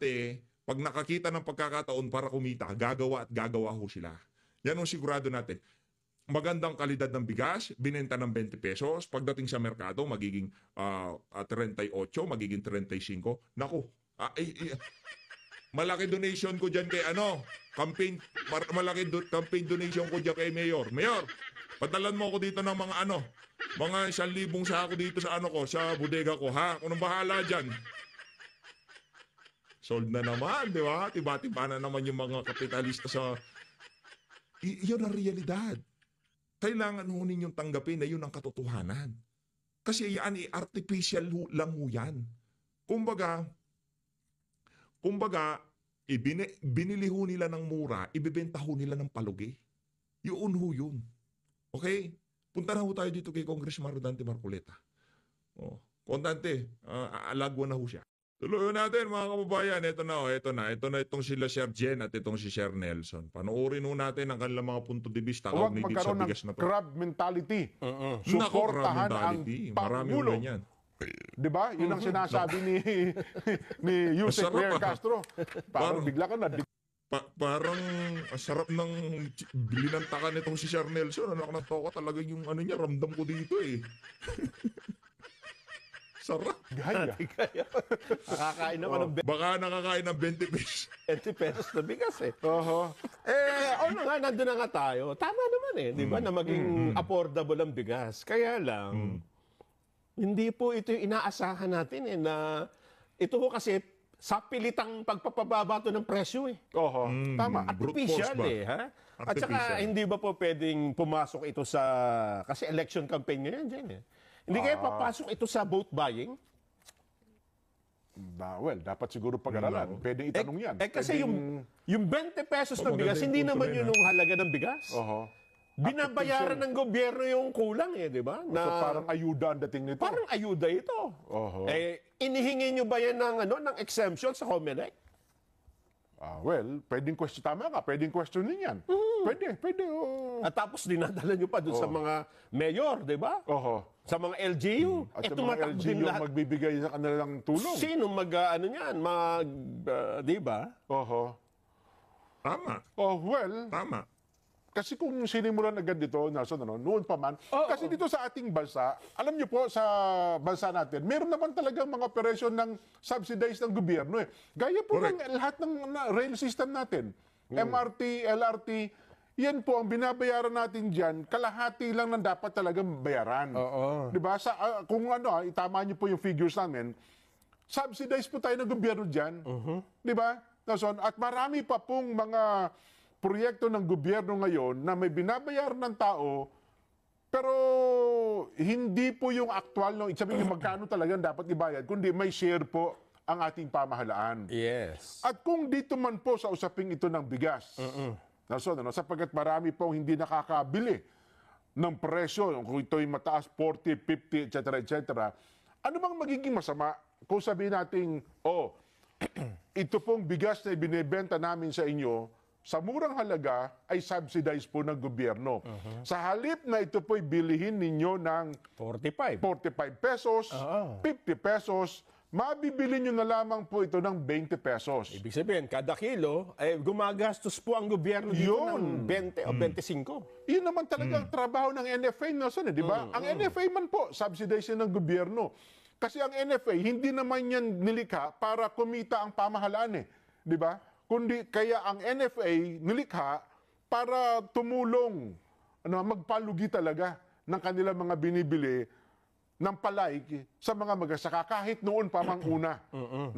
importante, pag nakakita ng pagkakataon para kumita, gagawa at gagawa ho sila. Yan ang sigurado natin. Magandang kalidad ng bigas, binenta ng 20 pesos. Pagdating sa merkado, magiging 38, magiging 35. Naku, malaki donation ko dyan kay malaki campaign donation ko dyan kay Mayor. Mayor, padalan mo ako dito ng mga 1,000 sako dito sa sa bodega ko, ha? Kung anong bahala dyan. Sold na naman, di ba? Tiba-tiba na naman yung mga kapitalista sa... Yun ang realidad. Kailangan ho ninyong tanggapin na yun ang katotohanan. Kasi yan, artificial lang ho yan. Kumbaga, binili ho nila ng mura, ibibenta ho nila ng palugi. Yun ho yun. Okay? Punta na ho tayo dito kay Congressman Rodante Marcoleta. Kontante, alagwa na ho siya. Tuloy natin mga kababayan, ito na itong sila Sir Jen at itong si Sir Nelson. Panoorin ho natin ang kanilang mga punto de vista. Huwag magkaroon ng crab mentality. Suportahan ang Pangulo. Diba? Yun ang sinasabi ni Yusek Claire Castro. Parang bigla ka na. Parang sarap ng bilinantakan itong si Sir Nelson. Nakakatawa talaga yung niya, ramdam ko dito eh. Sarap. Gaya. Nakakain naman ng baka nakakain ng 20 pesos. 20 pesos na bigas eh. Nandun na nga tayo. Tama naman eh, di ba? Na maging affordable ang bigas. Kaya lang, hindi po ito yung inaasahan natin eh, na ito po kasi sa pilitang pagpapababa to ng presyo eh. Tama. Artificial eh, ha? At saka hindi ba po pwedeng pumasok ito sa, kasi election campaign ngayon dyan eh. Hindi kaya papasok ito sa vote buying? Dapat siguro pag-aralan. Pwede itanong yan. Kasi yung 20 pesos na bigas, hindi naman yun yung halaga ng bigas. Binabayaran ng gobyerno yung kulang eh, di ba? So parang ayuda ang dating nito. Parang ayuda ito. Inihingi nyo ba yan ng exemption sa COMELEC? Pwedeng question. Tama ka, pwedeng questionin yan. Pwede. At tapos dinadala nyo pa doon sa mga mayor, di ba? Sa mga LGU. At sa mga LGU magbibigay sa kanilang tulong. Sino di ba? Tama. Tama. Kasi kung sinimulan agad dito, Nelson, noon pa man, kasi dito sa ating bansa, alam niyo po, sa bansa natin, meron naman talagang mga operasyon ng subsidized ng gobyerno eh. Gaya po ng lahat ng rail system natin. MRT, LRT, yan po, ang binabayaran natin dyan, kalahati lang ng dapat talagang bayaran. Diba? Kung itama niyo po yung figures namin, subsidized po tayo ng gobyerno dyan. Diba? At marami pa pong mga proyekto ng gobyerno ngayon na may binabayaran ng tao, pero hindi po yung actual, sabihin yung magkano talagang dapat ibayad, kundi may share po ang ating pamahalaan. Yes. At kung dito man po sa usaping ito ng bigas, sapagkat marami pong hindi nakakabili ng presyo, kung ito'y mataas, 40, 50, etc., ano bang magiging masama kung sabihin natin, ito pong bigas na ibinebenta namin sa inyo, sa murang halaga ay subsidized po ng gobyerno. Sa halip na ito po'y bilihin ninyo ng 45 pesos, 50 pesos, mabibili nyo na lamang po ito ng 20 pesos. Ibig sabihin, kada kilo, gumagastos po ang gobyerno dito ng 20 o 25. Yun naman talagang trabaho ng NFA, Nelson, di ba? Ang NFA man po, subsidized yan ng gobyerno. Kasi ang NFA, hindi naman yan nilikha para kumita ang pamahalaan di ba? Kundi kaya ang NFA nilikha para tumulong, magpalugi talaga ng kanilang mga binibili ng palay sa mga magsasaka kahit noon pa mang una.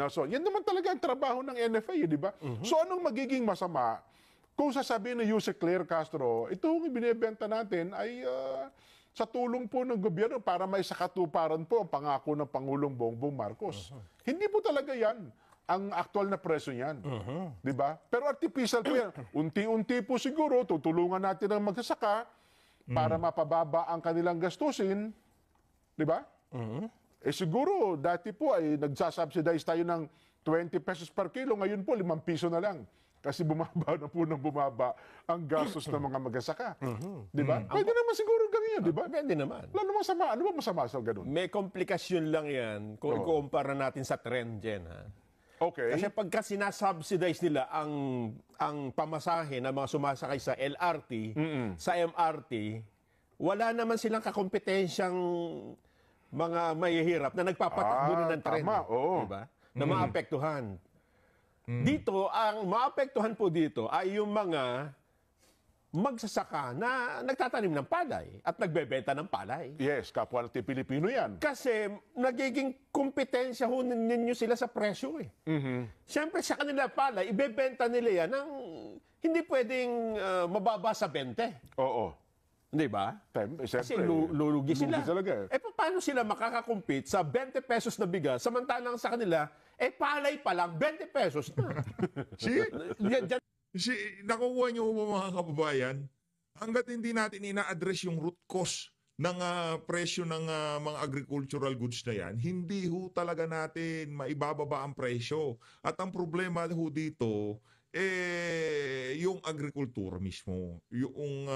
So, yan naman talaga ang trabaho ng NFA, di ba? So, anong magiging masama kung sasabihin ni Yusek Claire Castro, itong ibinebenta natin ay sa tulong po ng gobyerno para may sakatuparan po ang pangako ng Pangulong Bongbong Marcos. Hindi po talaga yan ang aktual na presyo niyan. Di ba? Pero artificial po yan. Unti-unti po siguro, tutulungan natin ang magsasaka para mapababa ang kanilang gastusin. Di ba? Siguro, dati po ay nagsasubsidize tayo ng 20 pesos per kilo. Ngayon po, 5 piso na lang. Kasi bumaba na po ng bumaba ang gastos ng mga magsasaka. Di ba? Pwede naman siguro ganyan, di ba? Pwede naman. Wala naman masama. Ano ba masama sa ganun? May komplikasyon lang yan kung ikumpara natin sa trend dyan, ha? Okay. Kasi pagka sinasubsidize nila ang pamasahe ng mga sumasakay sa LRT, sa MRT, wala naman silang kakompetensyang mga mahihirap na nagpapatakbo rin ng tren. Tama, oo. Diba? Na maapektuhan. Dito, ang maapektuhan po dito ay yung mga magsasaka na nagtatanim ng palay at nagbebenta ng palay. Yes, kapwa natin Pilipino yan. Kasi nagiging kompetensya ho ninyo sila sa presyo eh. Siyempre sa kanila palay, ibebenta nila yan ng hindi pwedeng mababa sa 20. Oo. Di ba? Kasi lulugi sila. Talaga. Eh paano sila makakakompete sa 20 pesos na bigas samantalang sa kanila, palay pa lang 20 pesos na. See? Yan- Nakukuha niyo po mga kababayan, hanggat hindi natin ina-address yung root cause ng presyo ng mga agricultural goods na yan, hindi ho talaga natin maibababa ang presyo. At ang problema ho dito, yung agrikultura mismo, yung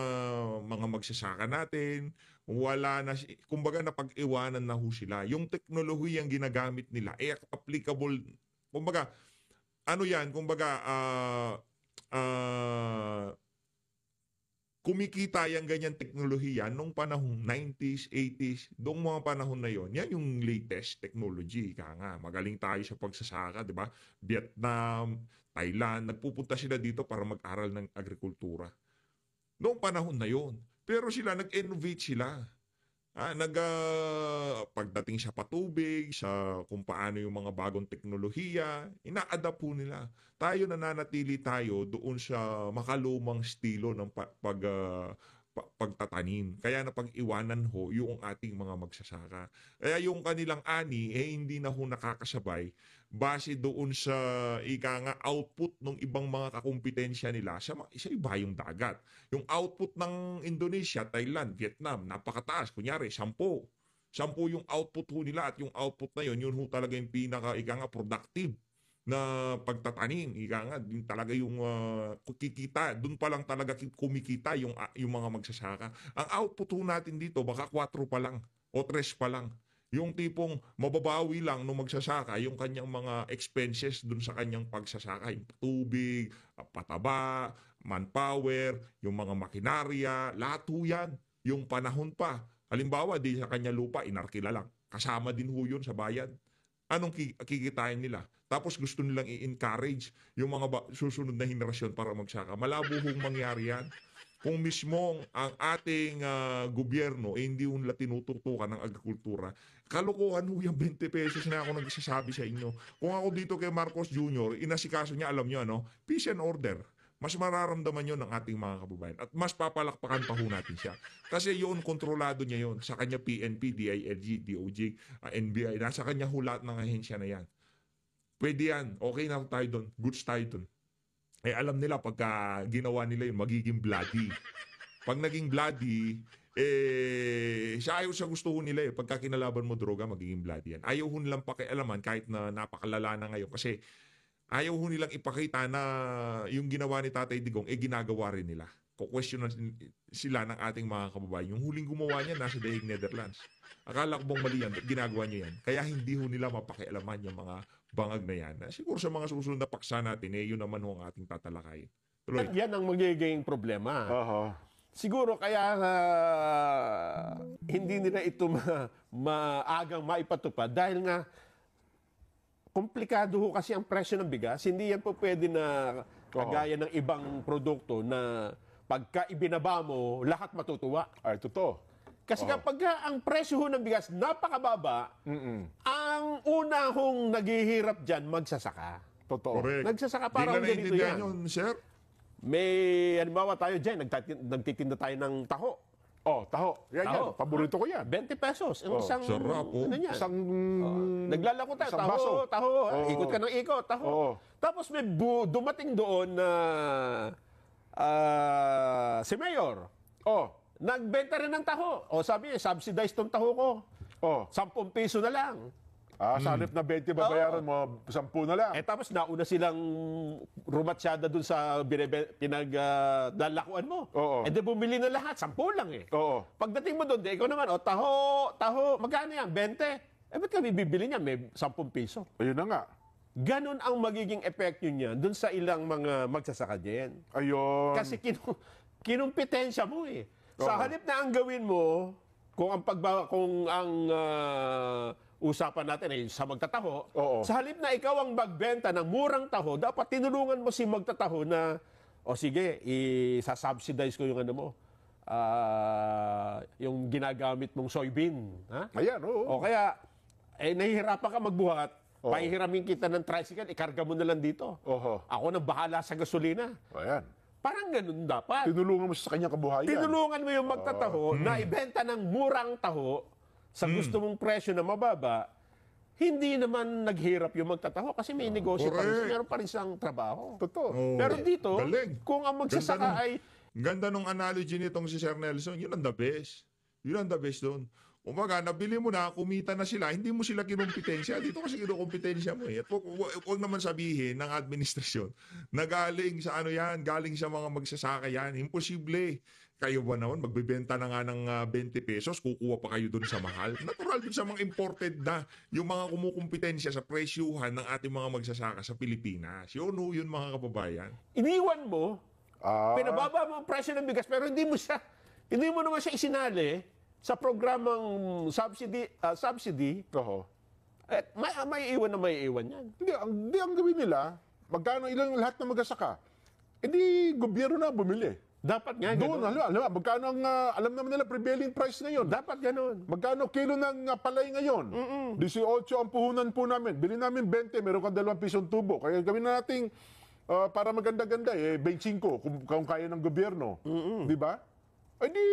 mga magsasaka natin, wala na, kumbaga napag-iwanan na ho sila. Yung teknolohiyang ginagamit nila, applicable, kumbaga, ano yan, kumbaga, kumikita yung ganyan teknolohiya nung panahong 90s, 80s, doong mga panahon na yon. Yan yung latest technology. Kaya nga, magaling tayo sa pagsasaka, di ba? Vietnam, Thailand, nagpupunta sila dito para mag-aral ng agrikultura. Noong panahon na yon. Pero sila, nag-innovate sila. Pagdating sa patubig, sa kung paano yung mga bagong teknolohiya, ina-adapt po nila. Tayo nananatili tayo doon sa makalumang estilo ng pagtatanim. Kaya napag-iwanan ho yung ating mga magsasaka. Kaya yung kanilang ani, hindi na ho nakakasabay base doon sa output ng ibang mga kakumpetensya nila sa iba yung dagat. Yung output ng Indonesia, Thailand, Vietnam, napakataas. Kunyari, 10. 10 yung output ho nila at yung output na yun ho talaga yung productive na pagtatanim. Din talaga yung kikita. Doon pa lang talaga kumikita yung mga magsasaka. Ang output ho natin dito, baka 4 pa lang o 3 pa lang. Yung tipong mababawi lang nung magsasaka yung kanyang mga expenses dun sa kanyang pagsasaka. Yung tubig, pataba, manpower, yung mga makinarya, lahat ho yan. Yung panahon pa. Halimbawa, di sa kanya lupa, inarkila lang. Kasama din ho yun sa bayad. Anong kikitain nila? Tapos gusto nilang i-encourage yung mga susunod na henerasyon para magsaka. Malabo hong mangyari yan. Kung mismo ang ating gobyerno hindi ho nila tinututukan ng agrikultura, kalokohan ho yung 20 pesos na ako nagsasabi sa inyo. Kung ako dito kay Marcos Jr., inasikaso niya, alam niyo, peace and order. Mas mararamdaman yun ng ating mga kababayan. At mas papalakpakan pa ho natin siya. Kasi yun, kontrolado niya yun. Sa kanya PNP, DILG, DOJ, NBI. Nasa kanya ho lahat ng ahensya na yan. Pwede yan. Okay na tayo doon. Goods tayo doon. Alam nila pagka ginawa nila yun, magiging bloody. Pag naging bloody, ayaw sa gusto ho nila pagka kinalaban mo droga, magiging bloody yan. Ayaw ho nilang pakialaman kahit na napakalala na ngayon. Kasi ayaw ho nilang ipakita na yung ginawa ni Tatay Digong, ginagawa rin nila. Kukwestiyonan sila ng ating mga kababayan. Yung huling gumawa niya, nasa The Hague, Netherlands. Akala ko bang mali yan, ginagawa niya yan. Kaya hindi ho nila mapakialaman yung mga bangag na yan. Siguro sa mga susunod na paksa natin, yun naman ho ang ating tatalakayin. Tuloy. Yan ang magiging problema. Siguro kaya hindi nila ito maagang maipatupad dahil nga komplikado ho kasi ang presyo ng bigas. Hindi yan po pwede na kagaya ng ibang produkto na pagka ibinaba mo, lahat matutuwa. Ay, totoo. Kasi kapag ang presyo ho ng bigas napakababa, ang una hong naghihirap dyan, magsasaka. Totoo. Correct. Nagsasaka Di parang na ganito naintindihan yan. yun, sir? May, halimbawa tayo dyan, nagtitinda tayo ng taho. Taho. Yan. Paborito ko yan. 20 pesos. Ang isang, sarap, ano yan? Isang Naglalako tayo, isang baso. taho. Ikot ka ng ikot, taho. Tapos may dumating doon na si Mayor. Nagbenta rin ng taho. Sabi niya, subsidize tong taho ko. 10 piso na lang. Sa halip na 20 babayaran mo, 10 na lang. Tapos nauna silang rumatsyada dun sa pinaglalakuan mo. Di bumili na lahat, 10 lang Pagdating mo doon, ikaw naman, taho, magkano yan? 20? Ba't kami bibili niya? May 10 piso. Ayun na nga. Ganon ang magiging epekto niya dun sa ilang mga magsasaka din. Ayun. Kasi kinumpetensya mo eh. Sa Oo. halip na ang gawin mo, kung ang usapan natin ay sa magtataho, Oo. sa halip na ikaw ang magbenta ng murang taho, dapat tinulungan mo si magtataho na, o sige, isa-subsidize ko yung ano mo, yung ginagamit mong soybean. Ha? Ayan, oo. O kaya, nahihirapan ka magbuhat, Oo. pahihiramin kita ng tricycle, ikarga mo na lang dito. Oho. Ako na bahala sa gasolina. Ayan. Parang ganun dapat. Tinulungan mo sa kanyang kabuhayan. Tinulungan mo yung magtataho na ibenta ng murang taho sa gusto mong presyo na mababa, hindi naman naghirap yung magtataho kasi may negosyo pa rin. Correct. Meron pa rin siyang trabaho. Totoo. Oo. Pero dito, Galing. kung ang magsasaka ay Ganda nung analogy nitong si Sir Nelson, yun ang the best. Yun ang the best doon. Umaga, nabili mo na, kumita na sila, hindi mo sila kinumpetensya. Dito kasi kinukumpetensya mo eh. At huwag naman sabihin ng administrasyon na galing sa ano yan, galing sa mga magsasaka yan. Imposible. Kayo ba naman, magbibenta na nga ng 20 pesos, kukuha pa kayo doon sa mahal. Natural doon sa mga imported na yung mga kumukumpetensya sa presyuhan ng ating mga magsasaka sa Pilipinas. Yun mga kababayan. iniwan mo, Ah, pinababa mo ang presyo ng bigas, pero hindi mo naman siya isinali sa programang subsidy, oho. at may iwan yan. Hindi ang gawin nila, magkano ilang lahat ng magsasaka, hindi gobyerno na bumili. Dapat nga Doon, ganun. alam, magkano ang, alam naman nila prevailing price ngayon. Dapat ganun. Magkano kilo ng palay ngayon? 18 ang puhunan po namin. Bili namin 20, meron kang 2 pisong tubo. Kaya gawin na nating para maganda-ganda, 25 kung kaya ng gobyerno. Di ba? Ay di,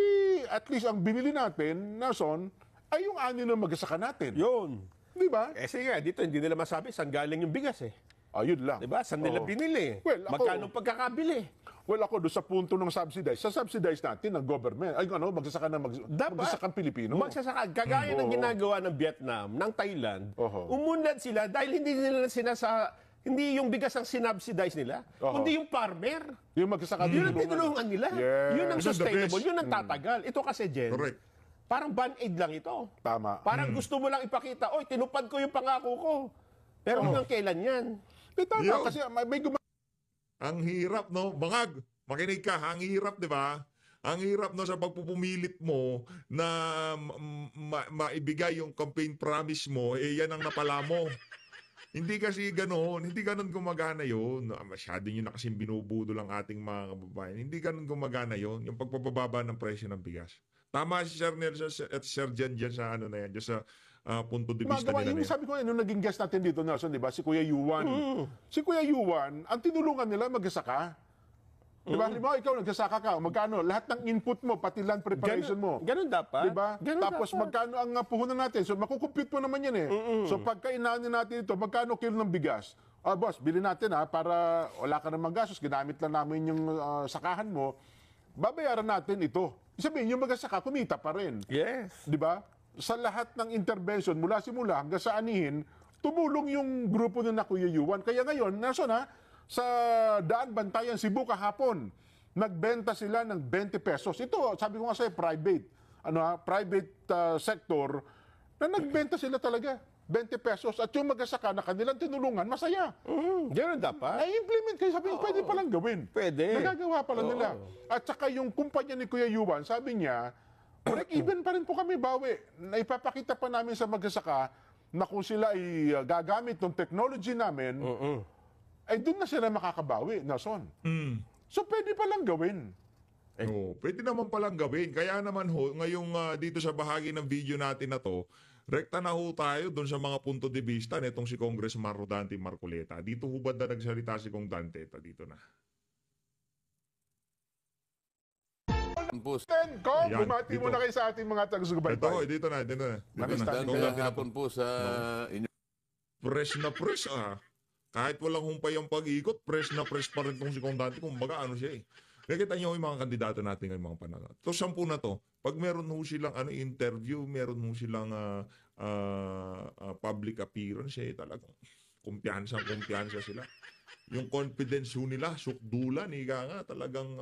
at least ang binili natin, nason, ay yung ani ng magsasaka natin. Yun. Di ba? Eh sige, dito hindi nila masabi saan galing yung bigas eh. Ayun lang. Diba? Saan nila Oo. binili? Well, ako- Magkano pagkakabili? Well, ako doon sa punto ng subsidize. Sa subsidize natin ng government. Ay, magsasaka ng magsasakang Pilipino. Magsasaka. Kagaya ng Oo. ginagawa ng Vietnam, ng Thailand, Oho. umunlad sila dahil hindi yung bigas ang sinubsidize nila, Oho. kundi yung farmer. Yung magsasaka Yun ang tinulungan nila. Yes. Yun ang Yun ang the sustainable. best. Yun ang tatagal. Ito kasi, Jen, Correct. parang band-aid lang ito. Tama. Parang gusto mo lang ipakita, oy, tinupad ko yung pangako ko. Pero hanggang kailan yan? Tama, Yun. kasi may Ang hirap, no? Bangag, makinig ka, ang hirap, di ba? Ang hirap, no, sa pagpupumilit mo na maibigay yung campaign promise mo, yan ang napala mo. Hindi kasi ganoon, hindi ganon gumagana yun. Masyado nyo na kasing binubudo lang ating mga kababayan. Hindi ganon gumagana yun, yung pagpapababa ng presyo ng bigas. Tama si Sir Nelson at Sir Jan dyan sa ano na yan, dyan sa punto de vista magawa. nila na Yung yan. sabi ko, nung naging guest natin dito, Nelson, di ba? Si Kuya Yuan. Si Kuya Yuan, ang tinulungan nila magsasaka. Di ba? Halimbawa, ikaw nagsasaka ka. Magkano? Lahat ng input mo, pati land preparation mo. Ganun dapat. Di ba? Ganun Tapos dapat. magkano ang puhunan natin? So makukumpute mo naman yan eh. So pagka inanin natin ito, magkano kilo ng bigas? Boss, bilhin natin para wala ka namang gastos, ginamit lang namin yung sakahan mo, babayaran natin ito. Sabihin, yung magsasaka, kumita pa rin. Yes. Di ba? Sa lahat ng intervention, mula simula hanggang sa anihin, tumulong yung grupo na Kuya Yuan. Kaya ngayon, sa Daan Bantayan, Cebu kahapon, nagbenta sila ng 20 pesos. Ito, sabi ko nga sa'yo, private sector, na nagbenta sila talaga. 20 pesos. At yung magsasaka na kanilang tinulungan, masaya. Ganun dapat. Ay, implement kayo. Sabi niya, pwede palang gawin. Pwede. Nagagawa pala nila. At saka yung kumpanya ni Kuya Yuan, sabi niya, break even pa rin po kami, bawi. Naipapakita pa namin sa magsasaka na kung sila ay gagamit ng technology namin, ay doon na sila makakabawi, Nason. So pwede palang gawin. Pwede naman palang gawin. Kaya naman ngayong dito sa bahagi ng video natin na to, rekta na tayo doon sa mga punto de vista nitong si Congressman Rodante Marcoleta. Dito hubad na nagsalita si Kong Dante. Dito na. Then, Kong, Ayan, bumati dito. muna kayo sa ating mga Ito, taga-subaybay. dito na. Dito na. Magandang Kong Dante na hapon po sa inyo. Fresh na fresh Kahit walang humpay ang pag-ikot, fresh na fresh pa rin tong si Kong Dante. Kumbaga ano siya eh. Nakita niyo yung mga kandidato natin ngayong mga panahon. Ito, 10 na to. Pag meron ho silang interview, meron ho silang public appearance, talagang kumpiyansa sila. Yung confidence ho nila, sukdulan, nga, talagang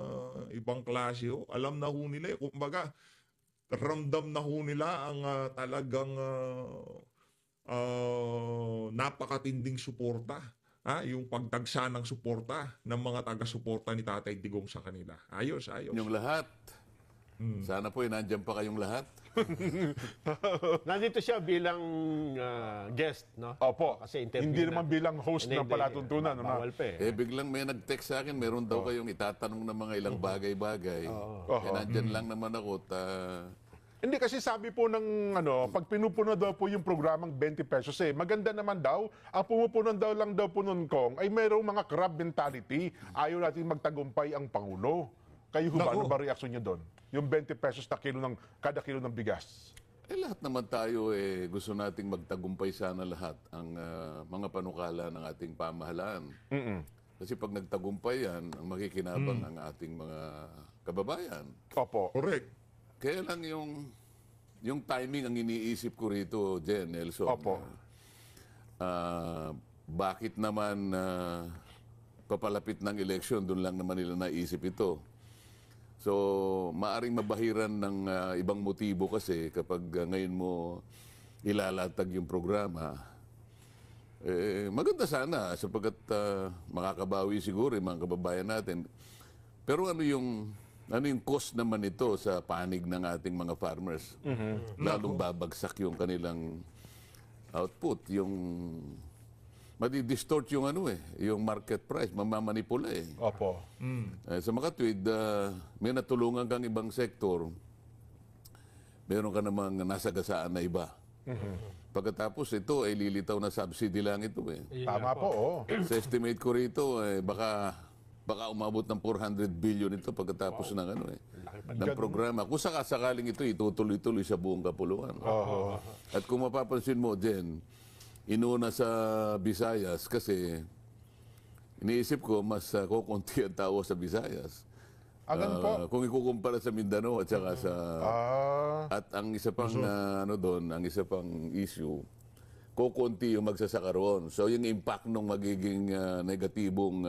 ibang klase ho. Alam na ho nila, kumbaga, ramdam na ho nila ang talagang napakatinding suporta. Yung pagdagsa ng suporta ng mga taga-suporta ni Tatay Digong sa kanila. Ayos. Yung lahat. Sana po nandiyan pa kayong lahat. Nandito siya bilang guest, no? Opo. Kasi interview Hindi na. naman bilang host ng palatuntunan. Bawal pa eh. Biglang may nag-text sa akin, meron daw kayong itatanong ng mga ilang bagay-bagay. Nandyan lang naman ako. Hindi kasi sabi po ng pag pinupuno daw po yung programang 20 pesos maganda naman daw. Ang pumupunan lang daw po nun, Kong, ay mayroong mga crab mentality. Ayaw natin magtagumpay ang Pangulo. Kayo ho ba? Naku. Ano ba reaksyon niyo doon? Yung 20 pesos na kada kilo ng bigas. Lahat naman tayo gusto nating magtagumpay sana lahat ang mga panukala ng ating pamahalaan. Kasi pag nagtagumpay yan, ang makikinabang ang ating mga kababayan. Opo. Correct. Kaya lang yung timing ang iniisip ko rito, Jen, Nelson. Opo. Bakit naman papalapit ng eleksyon, doon lang naman nila naisip ito. So, maaring mabahiran ng ibang motibo kasi kapag ngayon mo ilalatag yung programa, maganda sana sapagkat makakabawi siguro yung mga kababayan natin. Pero ano yung cost naman ito sa panig ng ating mga farmers? Lalong babagsak yung kanilang output, yung madidistort yung yung market price, mamamanipula Opo. Sa makatwid, may natulungan kang ibang sektor, meron ka namang nasagasaan na iba. Pagkatapos ito ay lilitaw na subsidy lang ito Tama po, oo. Sa estimate ko rito, baka umabot ng 400 billion ito pagkatapos ng ng programa. Kung sakasakaling ito itutuloy-tuloy sa buong kapuluan. At kung mapapansin mo, Jen, inuna sa Visayas kasi iniisip ko mas kukunti ang tao sa Visayas. Ganun po. Kung ikukumpara sa Mindanao at saka sa at ang isa pang ang isa pang issue, kukunti yung magsasaka roon. So yung impact ng magiging negatibong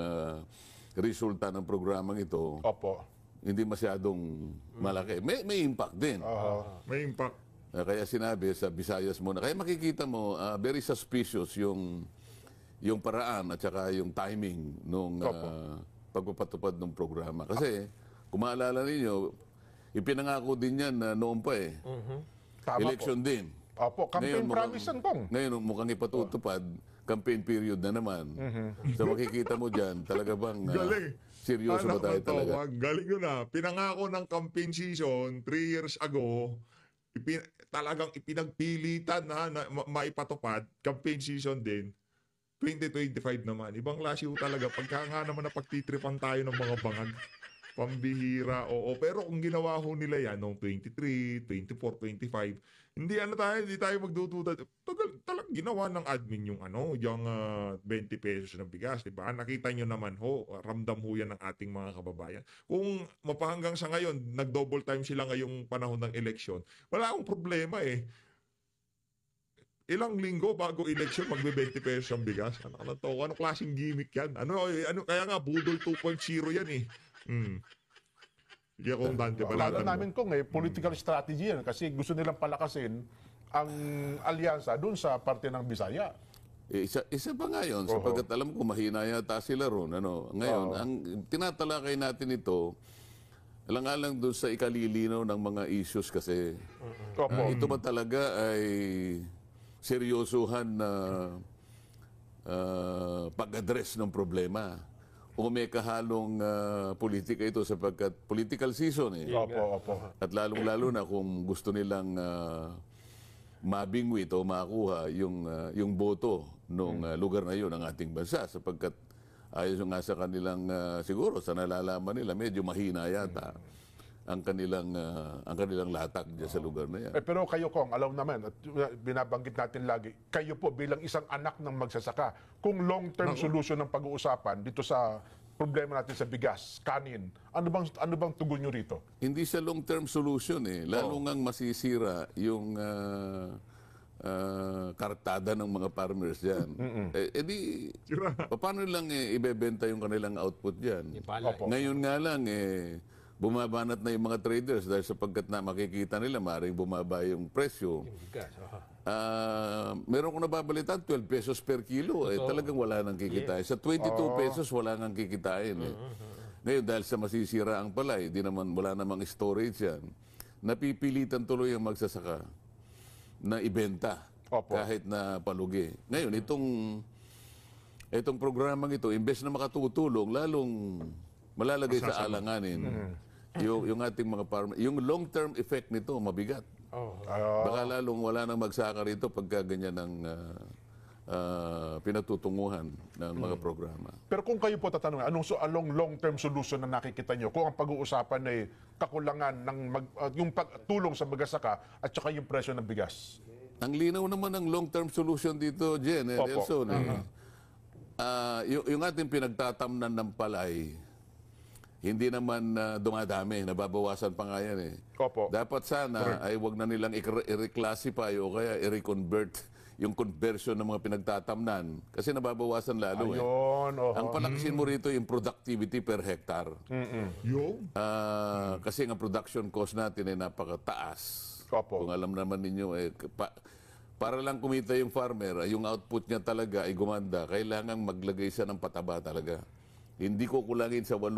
resulta ng programang ito, Opo. hindi masyadong malaki. May impact din. May impact. Kaya sinabi sa Visayas muna. Kaya makikita mo, very suspicious yung paraan at saka yung timing nung pagpapatupad ng programa. Kasi, kung maalala ninyo, ipinangako din yan noon pa Tama Election po. din. Opo, campaign promise yan, Kong. Ngayon, mukhang ipatutupad, campaign period na naman. So makikita mo dyan, talaga bang Galing. seryoso ba tayo talaga? Galing yun Pinangako ng campaign season 3 years ago, talagang ipinagpilitan na maipatupad, campaign season din, 2025 naman. Ibang klase talaga. Pagka nga naman napagtitripan tayo ng mga bangag, pambihira, oo. Pero kung ginawa ho nila yan noong 23, 24, 25, hindi tayo magdududa. Talagang ginawa ng admin yung yung 20 pesos ng bigas, di ba? Nakita nyo naman ramdam ho yan ng ating mga kababayan. Kung mapahanggang sa ngayon, nag-double time sila ngayong panahon ng eleksyon, wala akong problema Ilang linggo bago eleksyon, magbe-20 pesos ang bigas. Ano klaseng gimmick yan? Kaya nga, budol 2.0 yan Sige, kung Dante, Akala balatan mo. namin, Kong, political strategy yan kasi gusto nilang palakasin ang alyansa dun sa parte ng Bisaya. Isa pa nga yun, sapagkat alam ko mahina yata sila ron. Ngayon, ang tinatalakay natin ito, alang-alang doon sa ikalilinaw ng mga issues kasi ito ba talaga ay seryosohan na pag-address ng problema o may kahalong politika ito sapagkat political season Opo. At lalong-lalo na kung gusto nilang mabingwit o makuha yung boto ng lugar na yun ng ating bansa sapagkat ayon nga sa kanilang siguro sa nalalaman nila medyo mahina yata ang kanilang latag diyan sa lugar na yan. Pero kayo, Kong, alam naman, at binabanggit natin lagi, kayo po bilang isang anak ng magsasaka, kung long-term solution ng pag-uusapan dito sa problema natin sa bigas, kanin, ano bang tugon nyo rito? Hindi sa long-term solution lalo ngang masisira yung kartada ng mga farmers diyan. Paano lang ibebenta yung kanilang output diyan? Ipalay. Opo. Ngayon nga lang bumabanat na yung mga traders dahil sapagkat na makikita nila maaaring bumaba yung presyo. Meron ko nababalitan 12 pesos per kilo talagang wala nang kikitain. Sa 22 pesos wala nang kikitain Ngayon dahil sa masisira ang palay, wala namang storage yan. Napipilitan tuloy ang magsasaka na ibenta kahit na palugi. Ngayon itong programang ito imbes na makatutulong lalong malalagay sa alanganin yung ating mga farmer. Yung long-term effect nito mabigat. Baka lalong wala nang magsaka rito pagka ganyan ang pinatutunguhan ng mga programa. Pero kung kayo po tatanungin, anong long-term solution na nakikita nyo kung ang pag-uusapan ay kakulangan ng yung tulong sa magsasaka at saka yung presyo ng bigas? Ang linaw naman ng long-term solution dito, Jen, Nelson. Yung ating pinagtatamnan ng palay, hindi naman dumadami, nababawasan pa nga yan Dapat sana ay wag na nilang i-reclassify o kaya i-reconvert yung conversion ng mga pinagtatamnan kasi nababawasan lalo Ang palaksin mo rito yung productivity per hectare. Kasi ang production cost natin ay napakataas. Kung alam naman ninyo, para lang kumita yung farmer, yung output niya talaga ay gumanda, kailangan maglagay siya ng pataba talaga. Hindi ko kulangin sa 8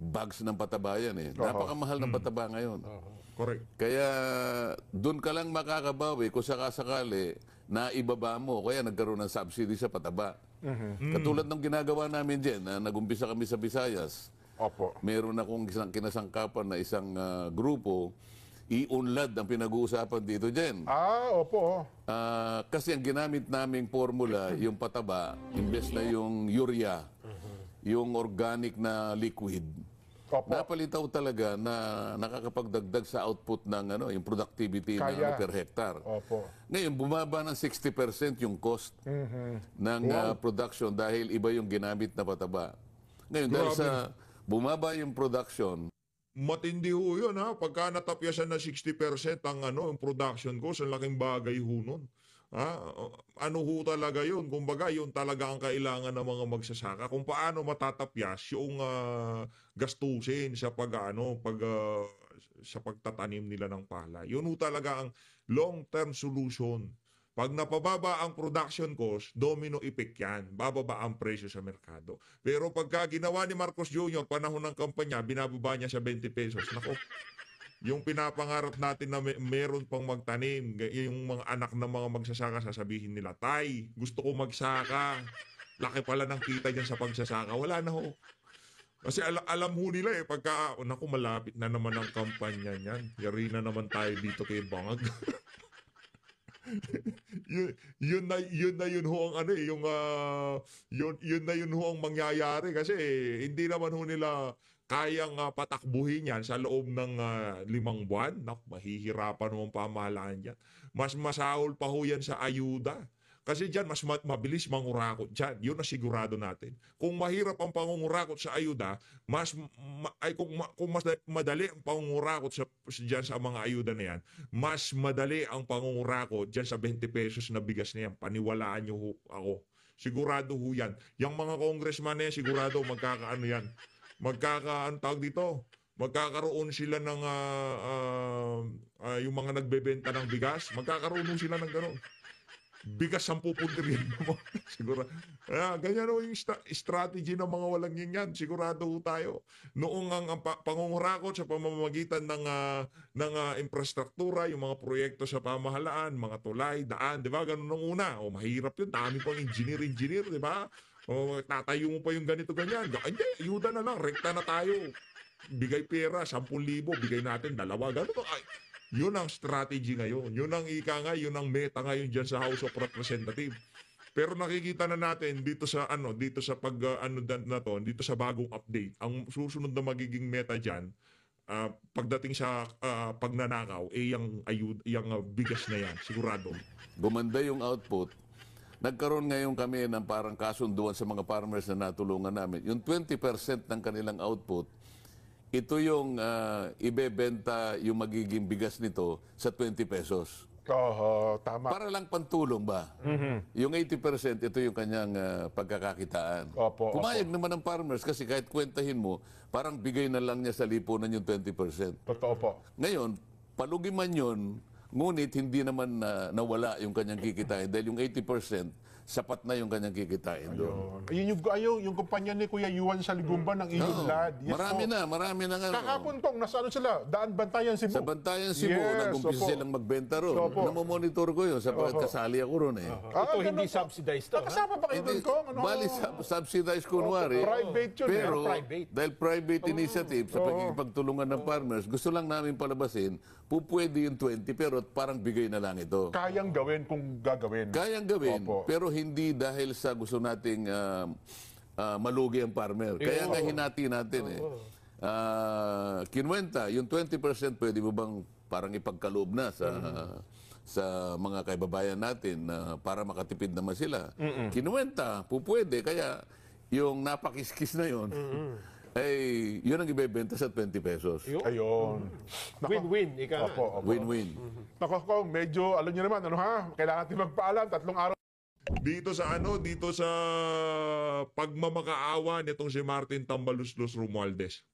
bags ng pataba yan Napakamahal ng pataba ngayon. Correct. Kaya doon ka lang makakabawi kung sakasakali na ibaba mo, kaya nagkaroon ng subsidy sa pataba. Katulad ng ginagawa namin dyan, na nagumpisa kami sa Visayas. Meron akong isang kinasangkapan na isang grupo, i-unlad ang pinag-uusapan dito dyan. Kasi ang ginamit naming formula, yung pataba, imbes na yung urea, yung organic na liquid, napalitaw talaga na nakakapagdagdag sa output ng yung productivity per hectare. Ngayon, bumaba ng 60% yung cost ng production dahil iba yung ginamit na pataba. Ngayon, dahil sa bumaba yung production, matindi ho yun pagka natapyasan na 60% ang production cost, ang laking bagay ho nun. Ano ho talaga yun? Kumbaga, yun talaga ang kailangan ng mga magsasaka. Kung paano matatapyas yung gastusin sa sa pagtatanim nila ng palay. Yun ho talaga ang long-term solution. Pag napababa ang production cost, domino effect yan. Bababa ang presyo sa merkado. Pero pagka ginawa ni Marcos Jr., panahon ng kampanya, binababa niya sa 20 pesos. Nako, yung pinapangarap natin na meron pang magtanim, yung mga anak ng mga magsasaka, sasabihin nila, Tay, gusto ko magsaka. Laki pala ng kita dyan sa pagsasaka. Wala na ho. Kasi alam ho nila pagka, naku, malapit na naman ang kampanya niyan. Yari na naman tayo dito kay Bangag. yun ho ang yun na yun ho ang mangyayari kasi hindi naman ho nila kayang patakbuhin yan sa loob ng 5 buwan. Mahihirapan ho ang pamahalaan yan. Mas masahol pa ho yan sa ayuda. Kasi dyan, mas mabilis mangurakot dyan. Yun na sigurado natin. Kung mahirap ang pangungurakot sa ayuda, kung mas madali ang pangungurakot dyan sa mga ayuda na yan, mas madali ang pangungurakot dyan sa 20 pesos na bigas na yan. Paniwalaan nyo ho ako. Sigurado ho yan. Yung mga congressman na yan, sigurado magkakaano yan. Tawag dito, magkakaroon sila ng yung mga nagbebenta ng bigas, magkakaroon sila ng gano'n. Bigas 10 puntiryan mo. Siguro. Ganyan ho yung strategy ng mga walang yan. Sigurado ho tayo. Noong ang pangungurakot sa pamamagitan ng infrastruktura, yung mga proyekto sa pamahalaan, mga tulay, daan, di ba? Ganun nung una. Mahirap yun. Dami pang engineer, di ba? Tatayo mo pa yung ganito, ganyan. Hindi, ayuda na lang. Rekta na tayo. Bigay pera, 10,000. Bigay natin 2. Ganun. Yun ang strategy ngayon. Yun ang yun ang meta ngayon dyan sa House of Representatives. Pero nakikita na natin dito sa dito sa dito sa bagong update. Ang susunod na magiging meta diyan, pagdating sa pagnanakaw, yung bigas na yan, sigurado. Gumanda yung output. Nagkaroon ngayon kami ng parang kasunduan sa mga farmers na natulungan namin. Yung 20% ng kanilang output, ito yung ibebenta yung magiging bigas nito sa 20 pesos. Tama. Para lang pantulong ba? Yung 80%, ito yung kanyang pagkakakitaan. Opo, Pumayag naman ng farmers kasi kahit kwentahin mo, parang bigay na lang niya sa lipunan yung 20%. Totoo po. Ngayon, palugi man yun, ngunit hindi naman nawala yung kanyang kikitain dahil yung 80%, sapat na yung kanyang kikitain doon. Ayun yung kumpanya ni Kuya Yuan sa Ligumba ng Iyong Lad. Yes, marami na nga. Kahapon pong, nasa ano sila? Daan Bantayan, Cebu. Sa Bantayan Cebu, Yes, nag-umpisa opo. silang magbenta ron. Opo. Namomonitor ko yun sapagkat kasali ako ron eh. Ito hindi subsidized to. Nakasama ba kayo doon, Kong? Ano? Bali, subsidized kunwari. Private yun. Pero private. dahil private initiative sa pagkikipagtulungan ng farmers, gusto lang namin palabasin, pupwede yung 20 pero parang bigay na lang ito. Kayang gawin kung gagawin. Kayang gawin, Opo. pero hindi dahil sa gusto nating malugi ang farmer. Kaya nga hinati natin eh. Kinwenta, yung 20% pwede mo bang parang ipagkaloob na sa mga kaibabayan natin para makatipid naman sila. Kinuwenta, pupwede. Kaya yung napakiskis na yun, ay yun ang ibebenta sa 20 pesos. Ayun. Win-win. Ika nga. Opo. Win-win. Nako, Kong, medyo, alam niyo naman, ano ha? Kailangan natin magpaalam. 3 araw. Dito sa pagmamakaawa nitong si Martin Tambaluslos Romualdez.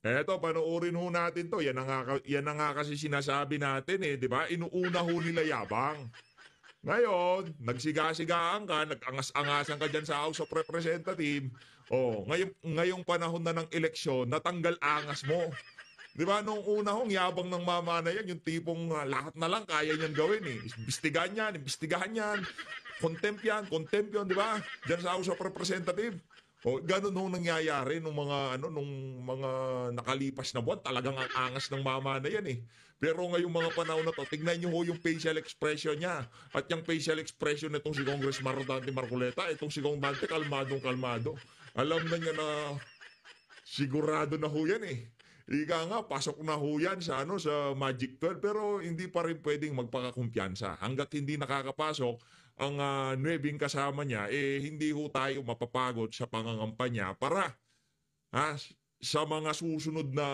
Eto, panoorin ho natin to. Yan na nga kasi sinasabi natin eh, di ba? Inuuna ho nila yabang. Ngayon, nagsiga-sigaan ka, nag-angas-angasan ka dyan sa House of Representatives. Oh, ngayong panahon na ng eleksyon, natanggal angas mo. Di ba, nung una hong yabang ng mama na yan, yung tipong lahat na lang kaya niyan gawin eh. Imbestigahan yan. Contempt yun, di ba? Diyan sa House of Representatives. O, ganun ho nangyayari nung mga nakalipas na buwan. Talagang ang angas ng mama na yan eh. Pero ngayong mga panahon na to, tignan nyo ho yung facial expression niya. At yung facial expression nitong si Congressman Rodante Marcoleta, itong si Kong Dante, kalmadong-kalmado. Alam na niya na sigurado na ho yan eh. Ika nga, pasok na ho yan sa Magic 12, pero hindi pa rin pwedeng magpakakumpiyansa. Hanggat hindi nakakapasok ang 9 kasama niya, hindi ho tayo mapapagod sa pangangampanya para sa mga susunod na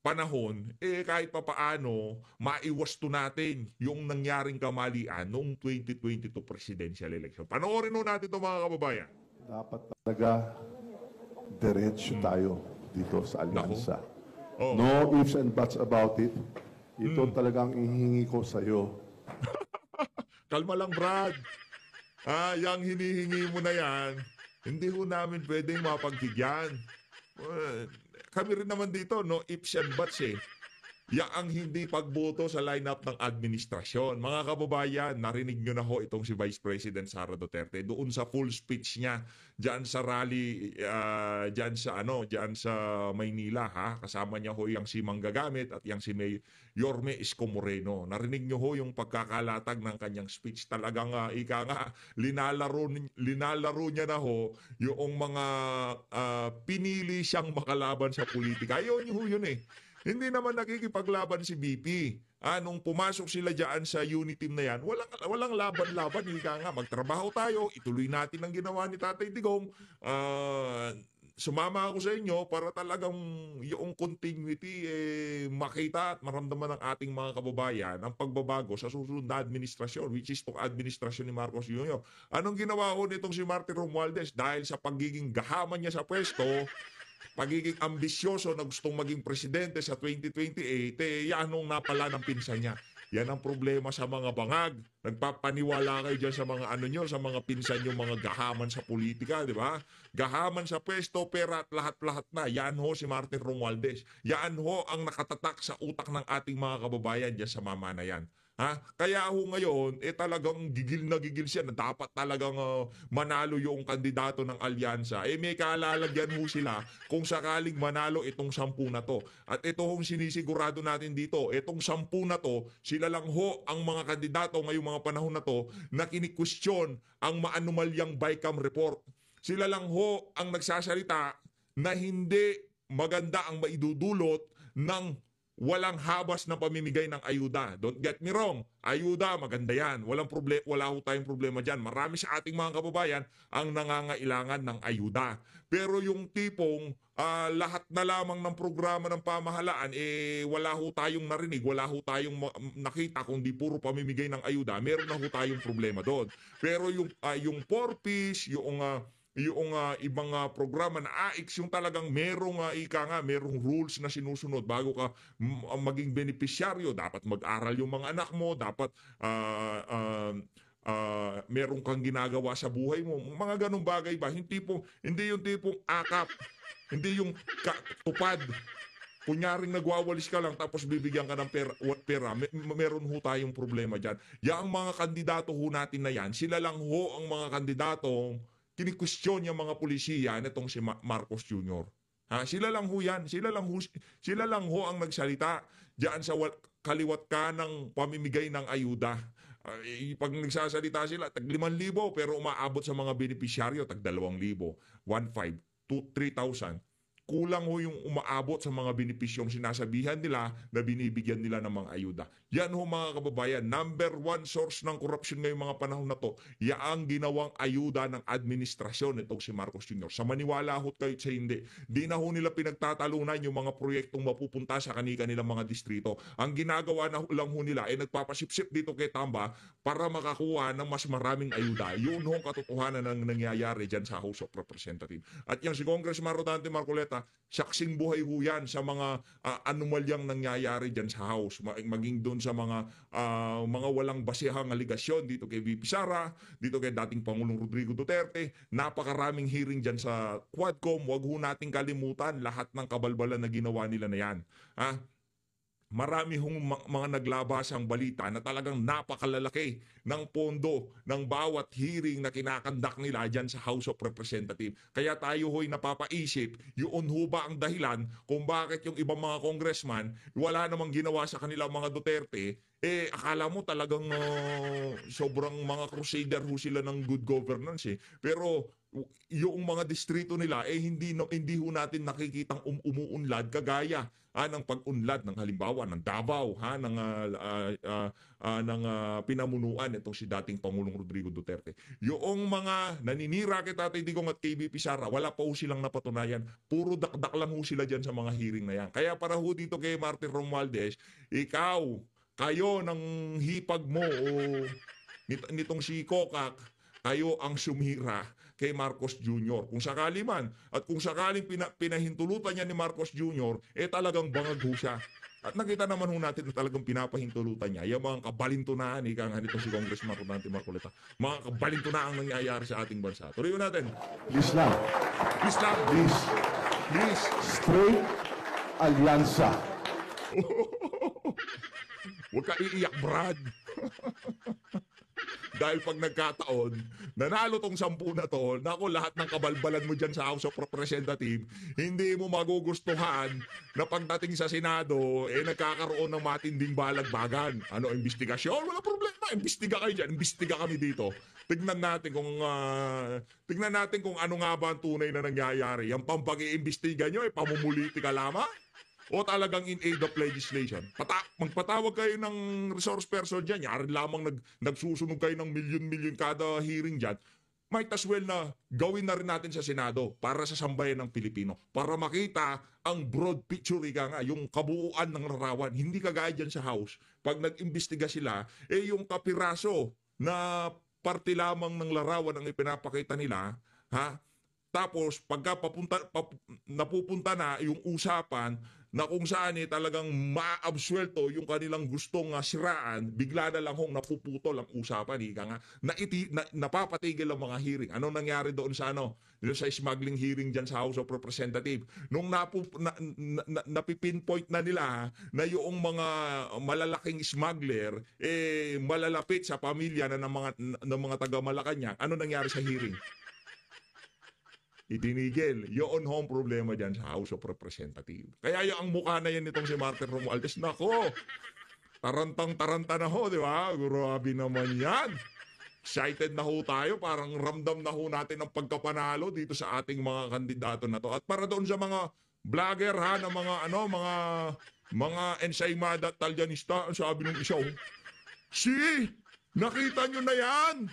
panahon, kahit papaano, maiwasto natin yung nangyaring kamalian noong 2022 presidential election. Panoorin ho natin ito mga kababayan. Dapat talaga diretso tayo dito sa alyansa. Oh. No ifs and buts about it. Ito talagang ihingi ko sa iyo. Kalma lang, Brad. Yang hinihingi mo na yan, hindi ho namin pwedeng mapagbigyan. Kami rin naman dito, no ifs and buts eh. Yang ang hindi pagboto sa lineup ng administrasyon. Mga kababayan, narinig nyo na ho itong si Vice President Sara Duterte doon sa full speech niya diyan sa rally diyan sa Maynila ha. Kasama niya ho yang si Manggagamit at yang si Yorme Isko Moreno. Narinig nyo ho yung pagkakalatag ng kanyang speech. Talagang linalaro niya na ho yung mga pinili siyang makalaban sa politika. Ayun ho yun eh. Hindi naman nakikipaglaban si BP. Nung pumasok sila dyan sa unit team na yan, walang laban-laban. Ika nga, magtrabaho tayo, ituloy natin ang ginawa ni Tatay Digong. Sumama ako sa inyo para talagang yung continuity makita at maramdaman ng ating mga kababayan ang pagbabago sa susunod na administrasyon, which is itong administrasyon ni Marcos Jr. Anong ginawa ko nitong si Martin Romualdez? Dahil sa pagiging gahaman niya sa pwesto, pagiging ambisyoso na gustong maging presidente sa 2028, yan nung napala ng pinsan niya. Yan ang problema sa mga bangag. Nagpapaniwala kayo dyan sa mga sa mga pinsan yung mga gahaman sa politika, di ba? Gahaman sa pwesto, pera at lahat-lahat na. Yan ho si Martin Romualdez. Yan ho ang nakatatak sa utak ng ating mga kababayan dyan sa mamanayan. Kaya ho ngayon, talagang gigil na gigil siya na dapat talagang manalo yung kandidato ng alyansa. May kaalalagyan ho sila kung sakaling manalo itong 10 na to. At ito hong sinisigurado natin dito, itong 10 na to, sila lang ho ang mga kandidato ngayong mga panahon na to na kinikwestiyon ang maanumalyang BICAM report. Sila lang ho ang nagsasalita na hindi maganda ang maidudulot ng walang habas na pamimigay ng ayuda. Don't get me wrong, ayuda, maganda yan. Wala ho tayong problema dyan. Marami sa ating mga kababayan ang nangangailangan ng ayuda. Pero yung tipong lahat na lamang ng programa ng pamahalaan, wala ho tayong narinig, wala ho tayong nakita, kundi puro pamimigay ng ayuda, meron na ho tayong problema doon. Pero yung 4Ps, yung ibang programa na AIX, yung talagang merong merong rules na sinusunod bago ka maging benepisyaryo. Dapat mag-aral yung mga anak mo, dapat merong kang ginagawa sa buhay mo. Mga ganong bagay ba? Hindi yung tipong akap, hindi yung tupad. Kunyaring nagwawalis ka lang tapos bibigyan ka ng pera. Meron ho tayong problema dyan. Yang mga kandidato ho natin na yan, sila lang ho ang mga kandidatong kinikwestiyon yung mga pulisiya nitong si Marcos Jr. Sila lang ho yan. Sila lang ho ang nagsalita diyan sa kaliwat kanang pamimigay ng ayuda. Pag nagsasalita sila, tag 5,000 pero umaabot sa mga benepisyaryo, tag 2,000, 1,500, 3,000. Kulang ho yung umaabot sa mga benepisyong sinasabihan nila na binibigyan nila ng mga ayuda. Yan ho mga kababayan, number one source ng korupsyon ngayong mga panahon na to, yaang ginawang ayuda ng administrasyon itong si Marcos Jr. Sa maniwala ho kayo sa hindi, di na ho nila pinagtatalunan yung mga proyektong mapupunta sa kanilang mga distrito. Ang ginagawa na lang ho nila ay nagpapasipsip dito kay Tamba para makakuha ng mas maraming ayuda. Yun ho ang katotohanan ng nangyayari dyan sa House of Representatives. At yung si Congressman Rodante Marcoleta, saksing buhay ho yan sa mga anomalyang nangyayari dyan sa House. Maging doon sa mga walang basehang aligasyon dito kay VP Sara, dito kay dating Pangulong Rodrigo Duterte. Napakaraming hearing dyan sa Quadcom. Huwag ho nating kalimutan lahat ng kabalbalan na ginawa nila na yan. Marami hong mga naglabasang balita na talagang napakalalaki ng pondo ng bawat hearing na kinakandak nila dyan sa House of Representatives. Kaya tayo ho'y napapaisip, yun ho ba ang dahilan kung bakit yung ibang mga congressman wala namang ginawa sa kanilang mga Duterte, akala mo talagang sobrang mga crusader ho sila ng good governance Pero yung mga distrito nila hindi ho natin nakikitang umuunlad kagaya ng pag-unlad ng halimbawa ng Davao ng pinamunuan itong si dating Pangulong Rodrigo Duterte. Yung mga naninira kay Tatay Digong at KBP Sara, wala pa ho silang napatunayan. Puro dakdak lang ho sila dyan sa mga hearing na yan. Kaya para ho dito kay Martin Romualdez, kayo ng hipag mo nitong si Kokak, kayo ang sumira kay Marcos Jr. Kung sakali man, at kung sakaling pinahintulutan niya ni Marcos Jr., talagang bangag ho siya. At nakita naman ho natin na talagang pinapahintulutan niya yung mga kabalintunaan, ika nga nito si Congressman Rodante Marcoleta. Mga kabalintunaan ang nangyayari sa ating bansa. Tuloy natin. Please lang. Please lang. Please. Straight alyansa. Huwag ka iiyak, Brad. Dahil pag nagkataon, nanalo tong 10 na to, naku, lahat ng kabalbalan mo dyan sa House of Representatives, hindi mo magugustuhan na pagdating sa Senado, nagkakaroon ng matinding balagbagan. Investigasyon? Wala problema. Imbestiga kayo dyan. Imbestiga kami dito. Tignan natin kung ano nga ba ang tunay na nangyayari. Yung pampag-iimbestiga nyo, pamumuliti ka lamang? O talagang in aid of legislation. Magpatawag kayo ng resource person dyan. Yari lamang nagsusunog kayo ng milyon-milyon kada hearing dyan. Might as well na gawin na rin natin sa Senado para sa sambayan ng Pilipino. Para makita ang broad picture, yung kabuuan ng larawan. Hindi kagaya dyan sa House. Pag nag-imbestiga sila, yung kapiraso na parte lamang ng larawan ang ipinapakita nila, tapos pagka napupunta na yung usapan na kung saan talagang maabsuelto yung kanilang gustong siraan, bigla na lang napuputol ang usapan. Napapatigil ang mga hearing. Anong nangyari doon sa sa smuggling hearing dyan sa House of Representatives? Nung napipinpoint na nila na yung mga malalaking smuggler malalapit sa pamilya ng mga taga Malacanang, ano nangyari sa hearing? Itinigil. Yun ang problema dyan sa House of Representatives. Kaya yung mukha na yan nitong si Martin Romualdez, nako, tarantang-taranta na ho, di ba? Grabe naman yan. Excited na ho tayo, parang ramdam na ho natin ang pagkapanalo dito sa ating mga kandidato na to. At para doon sa mga Vlogger ha ng mga ensaymada at talyanista. Ang sabi ng isa, oh, nakita nyo na yan.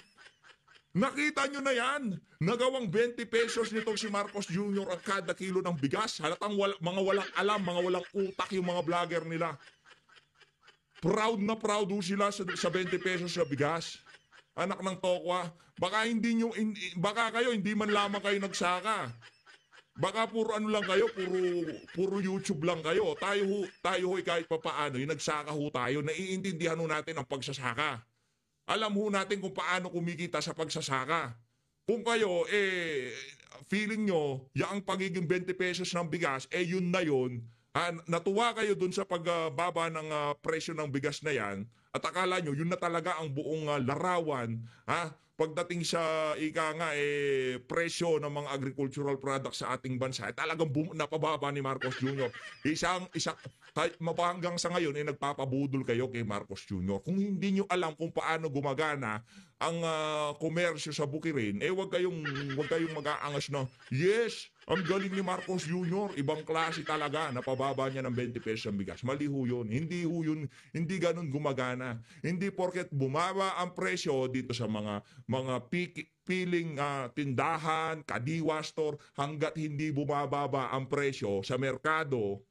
Nakita nyo na yan. Nagawang 20 pesos nitong si Marcos Jr. ang kada kilo ng bigas. Halatang mga walang alam, mga walang utak yung mga vlogger nila. Proud na proud ho sila sa 20 pesos sa bigas. Anak ng tokwa. Baka kayo hindi man lamang kayo nagsaka. Baka puro ano lang kayo, puro YouTube lang kayo. Tayo ho kahit papaano, yung nagsaka ho tayo, naiintindihan ho natin ang pagsasaka. Alam ho natin kung paano kumikita sa pagsasaka. Kung kayo, feeling nyo, yung pagiging 20 pesos ng bigas, yun na yun. Natuwa kayo dun sa pagbaba ng presyo ng bigas na yan, at akala nyo, yun na talaga ang buong larawan, pagdating sa presyo ng mga agricultural products sa ating bansa, talagang napababa ni Marcos Jr. Hanggang sa ngayon, nagpapabudol kayo kay Marcos Jr. Kung hindi nyo alam kung paano gumagana ang komersyo sa bukirin, wag kayong mag-aangas na, yes, ang galing ni Marcos Jr., ibang klase talaga, napababa niya ng 20 pesos ang bigas. Mali ho yun. Hindi ganun gumagana. Hindi porket bumaba ang presyo dito sa mga piling tindahan, kadiwa store, hanggat hindi bumababa ang presyo sa merkado,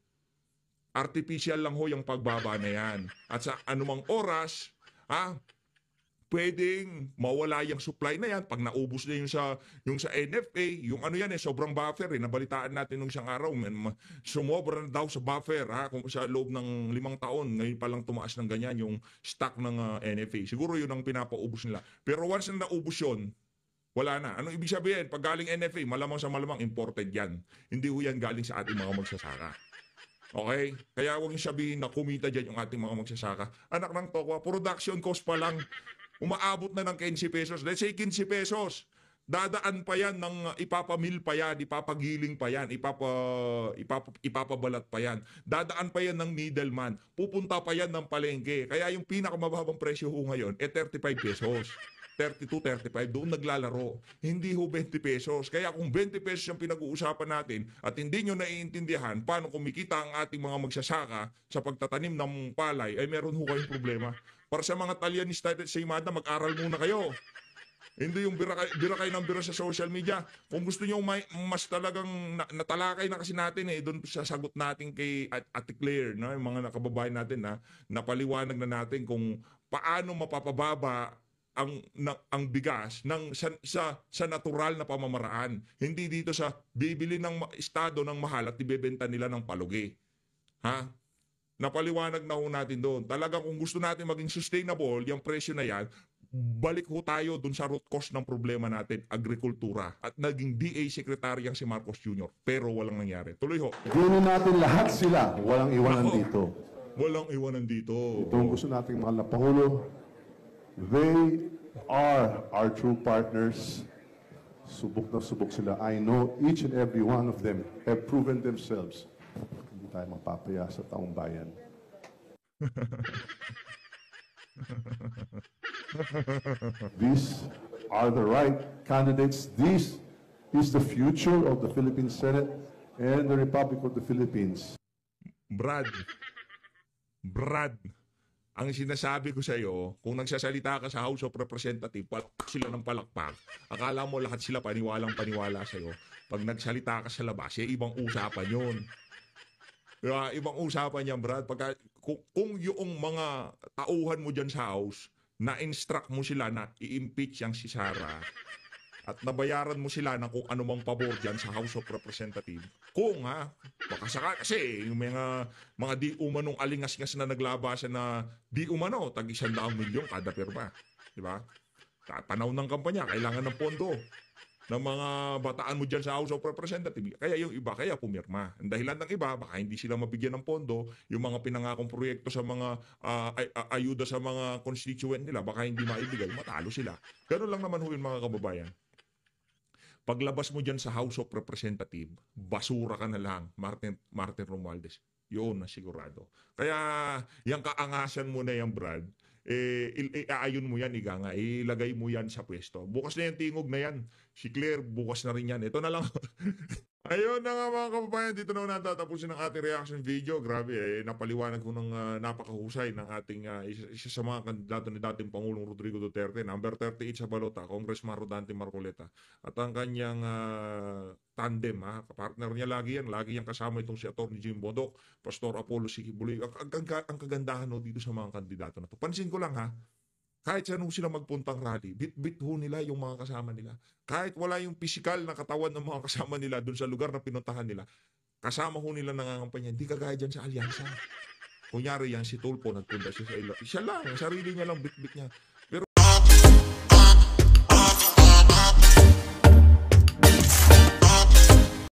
artificial lang ho yung pagbaba na yan. At sa anumang oras, pwedeng mawala yung supply na yan pag naubos na yung sa NFA, yung ano yan sobrang buffer nabalitaan natin nung isang araw, sumobra na daw sa buffer kung sa loob ng 5 taon, ngayon pa lang tumaas ng ganyan yung stock ng NFA. Siguro yun ang pinapaubos nila. Pero once na naubos yun, wala na. Anong ibig sabihin? Pag galing NFA, malamang sa malamang imported yan. Hindi ho yan galing sa ating mga magsasaka. Okay? Kaya huwag yung sabihin na kumita dyan yung ating mga magsasaka. Anak ng tokwa, production cost pa lang, umaabot na ng 15 pesos. Let's say 15 pesos. Dadaan pa yan ng ipapamil pa yan, ipapagiling pa yan, ipapabalat pa yan. Dadaan pa yan ng middleman. Pupunta pa yan ng palengke. Kaya yung pinakamababang presyo ho ngayon, 35 pesos. 32, 35, doon naglalaro. Hindi ho 20 pesos. Kaya kung 20 pesos yung pinag-uusapan natin at hindi nyo naiintindihan paano kumikita ang ating mga magsasaka sa pagtatanim ng palay, meron ho kayong problema. Para sa mga talyanista at saymada, mag-aral muna kayo. Hindi yung bira kayo ng bira sa social media. Kung gusto nyo mas talagang natalakay na kasi natin doon sa sagot natin kay Ate Claire, no? Yung mga nakababayan natin napaliwanag na natin kung paano mapapababa ang bigas sa natural na pamamaraan. Hindi dito sa bibili ng estado ng mahal at ibebenta nila ng palugi. Napaliwanag na ho natin doon. Talagang kung gusto natin maging sustainable, yung presyo na yan, balik ho tayo doon sa root cause ng problema natin, agrikultura. At naging DA Secretary ang si Marcos Jr. Pero walang nangyari. Tuloy ho. Gawin natin lahat sila, walang iwanan Ako. dito. Walang iwanan dito. Ito ang gusto nating mahal na Pangulo. They are our true partners. Subok na subok sila. I know each and every one of them have proven themselves. Hindi tayo mapapaya sa taong bayan. These are the right candidates. This is the future of the Philippine Senate and the Republic of the Philippines. Brad, ang sinasabi ko sa iyo, kung nagsasalita ka sa House of Representatives, palakpak sila ng palakpak. Akala mo lahat sila paniwalang-paniwala sa iyo. Pag nagsalita ka sa labas, ibang usapan yun. Diba? Ibang usapan yan, Brad. Kung yung mga tauhan mo dyan sa House, na-instruct mo sila na i-impeach yang si Sara, at nabayaran mo sila ng kung anumang pabor dyan sa House of Representatives. Kung baka kasi yung mga di umanong alingas-ngas na naglabasan na di umano, tag 100 milyon kada pirma. Diba? Panahon ng kampanya, kailangan ng pondo ng mga bataan mo dyan sa House of Representatives. Kaya yung iba, kaya pumirma. Ang dahilan ng iba, baka hindi sila mabigyan ng pondo, yung mga pinangakong proyekto sa mga ayuda sa mga constituent nila, baka hindi maibigay, matalo sila. Ganun lang naman ho yun, mga kababayan. Paglabas mo dyan sa House of Representatives, basura ka na lang, Martin Romualdez. Yun na sigurado. Kaya, yung kaangasan mo na yan, Brad, aayon mo yan, ilagay mo yan sa pwesto. Bukas na yan, tingog na yan. Si Claire, bukas na rin yan. Ito na lang. Ayun na nga mga kababayan, dito na natatapusin ang ating reaction video. Grabe napaliwanag ko ng napakahusay ng ating isa sa mga kandidato ni dating Pangulong Rodrigo Duterte, number 38 sa balota, Congressman Rodante Marcoleta. At ang kanyang tandem, kapartner niya lagi yan kasama itong si Atty. Jim Bodoc, Pastor Apollo Sikibuloy. Ang kagandahan dito sa mga kandidato na to. Pansin ko lang kahit saan sila magpuntang rally, bit-bit ho nila yung mga kasama nila. Kahit wala yung physical na katawan ng mga kasama nila dun sa lugar na pinuntahan nila, kasama ho nila nangangampanya. Hindi kagaya dyan sa alyansa. Kunyari yan, si Tulfo, nagpunta siya sa ilo. Siya lang, sarili niya lang, bit-bit niya.